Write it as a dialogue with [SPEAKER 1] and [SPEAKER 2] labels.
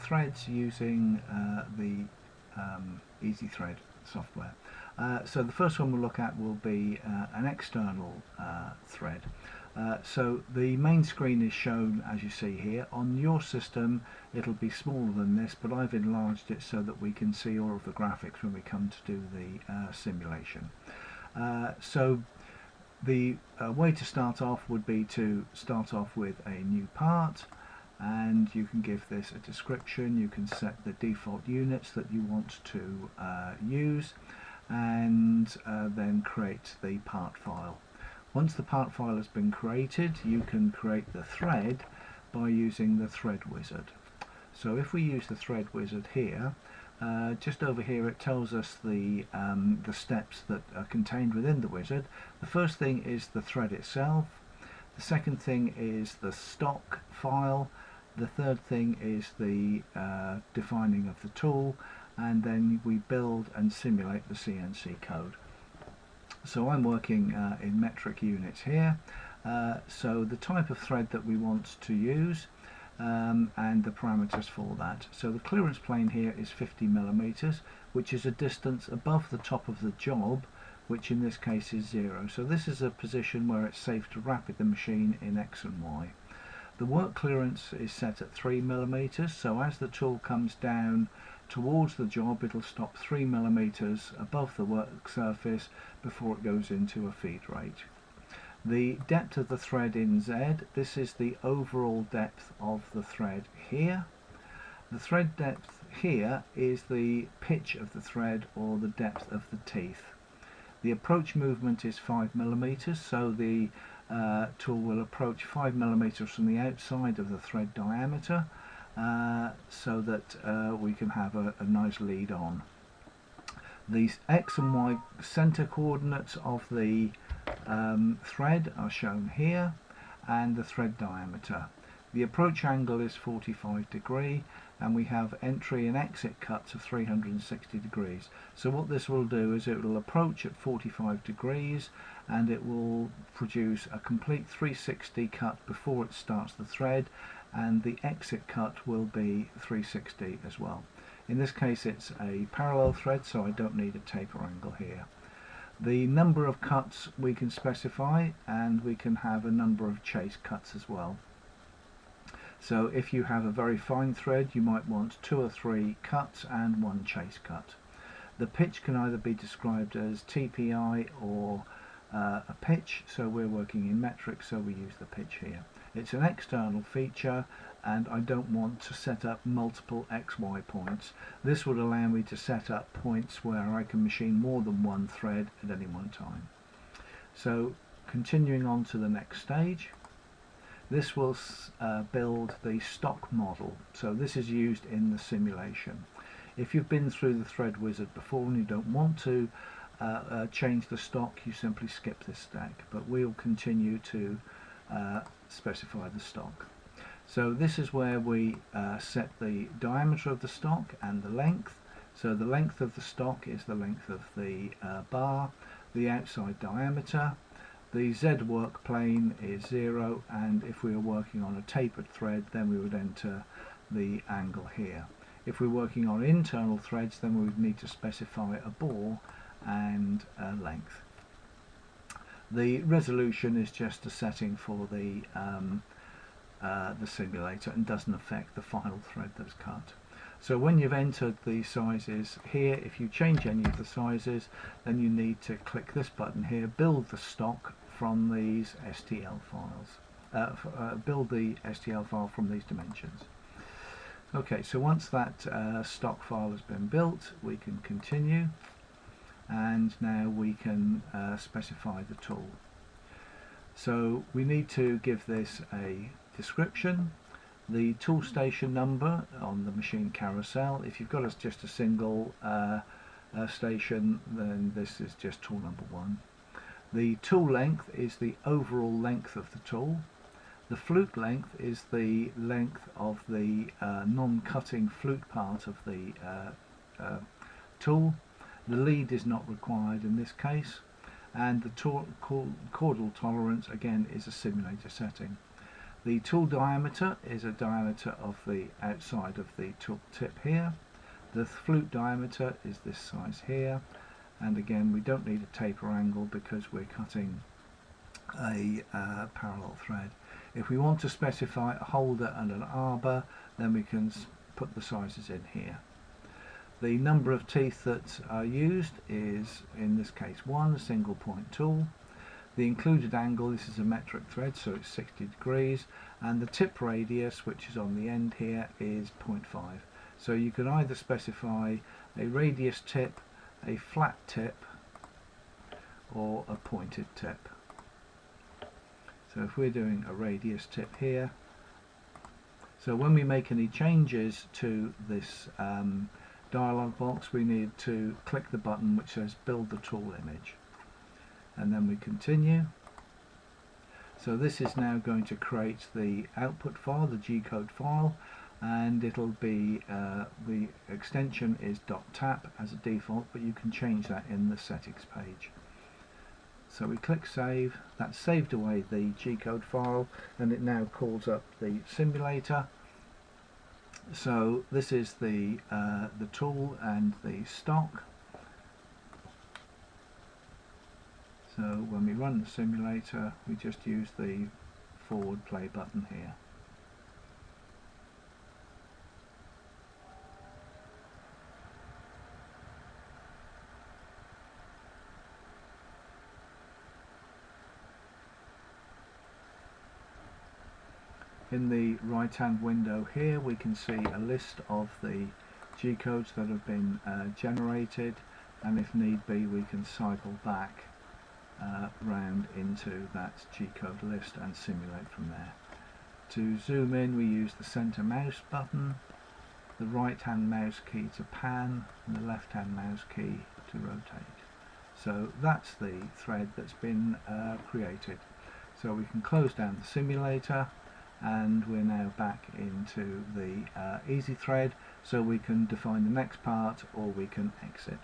[SPEAKER 1] threads using the EasyThread software. So the first one we'll look at will be an external thread. So the main screen is shown as you see here. On your system it'll be smaller than this, but I've enlarged it so that we can see all of the graphics when we come to do the simulation. So the way to start off would be to start off with a new part, and you can give this a description. You can set the default units that you want to use, and then create the part file. Once the part file has been created, you can create the thread by using the thread wizard. So if we use the thread wizard here, just over here it tells us the steps that are contained within the wizard. The first thing is the thread itself. The second thing is the stock file. The third thing is the defining of the tool, and then we build and simulate the CNC code. So I'm working in metric units here. So the type of thread that we want to use, and the parameters for that. So the clearance plane here is 50 millimeters, which is a distance above the top of the job, which in this case is 0. So this is a position where it's safe to rapid the machine in X and Y. The work clearance is set at 3 millimeters, so as the tool comes down towards the job, it'll stop 3 millimeters above the work surface before it goes into a feed rate. The depth of the thread in Z, this is the overall depth of the thread here. The thread depth here is the pitch of the thread, or the depth of the teeth. The approach movement is 5 millimeters, so the tool will approach 5 millimeters from the outside of the thread diameter, so that we can have a nice lead on. The X and Y center coordinates of the thread are shown here, and the thread diameter. The approach angle is 45 degree, and we have entry and exit cuts of 360 degrees. So what this will do is it will approach at 45 degrees, and it will produce a complete 360 cut before it starts the thread, and the exit cut will be 360 as well. In this case it's a parallel thread, so I don't need a taper angle here. The number of cuts we can specify, and we can have a number of chase cuts as well. So if you have a very fine thread, you might want 2 or 3 cuts and 1 chase cut. The pitch can either be described as TPI or a pitch, so we're working in metric, so we use the pitch here. It's an external feature, and I don't want to set up multiple XY points. This would allow me to set up points where I can machine more than one thread at any one time. So continuing on to the next stage, this will build the stock model. So this is used in the simulation. If you've been through the thread wizard before and you don't want to change the stock, you simply skip this step, but we'll continue to specify the stock. So this is where we set the diameter of the stock and the length. So the length of the stock is the length of the bar, the outside diameter. The Z work plane is 0, and if we are working on a tapered thread, then we would enter the angle here. If we're working on internal threads, then we would need to specify a bore and a length. The resolution is just a setting for the simulator and doesn't affect the final thread that's cut. So when you've entered the sizes here, if you change any of the sizes, then you need to click this button here, build the stock from these STL files. Build the STL file from these dimensions. Okay, so once that stock file has been built, we can continue, and now we can specify the tool. So we need to give this a description, the tool station number on the machine carousel. If you've got just a single station, then this is just tool number 1. The tool length is the overall length of the tool. The flute length is the length of the non-cutting flute part of the tool. The lead is not required in this case, and the caudal tolerance again is a simulator setting. The tool diameter is a diameter of the outside of the tool tip here. The flute diameter is this size here, and again we don't need a taper angle because we're cutting a parallel thread. If we want to specify a holder and an arbor, then we can put the sizes in here. The number of teeth that are used is, in this case, 1, a single point tool. The included angle, this is a metric thread, so it's 60 degrees, and the tip radius, which is on the end here, is 0.5. So you can either specify a radius tip, a flat tip, or a pointed tip. So if we're doing a radius tip here, so when we make any changes to this dialog box, we need to click the button which says build the tool image, and then we continue. So this is now going to create the output file, the G-code file, and it'll be the extension is .tap as a default, but you can change that in the settings page. So we click save. That's saved away the G-code file, and it now calls up the simulator. So this is the tool and the stock. So when we run the simulator, we just use the forward play button here. In the right hand window here we can see a list of the G-codes that have been generated, and if need be we can cycle back round into that G-code list and simulate from there. To zoom in we use the center mouse button, the right hand mouse key to pan, and the left hand mouse key to rotate. So that's the thread that's been created. So we can close down the simulator, and we're now back into the easy thread, so we can define the next part or we can exit.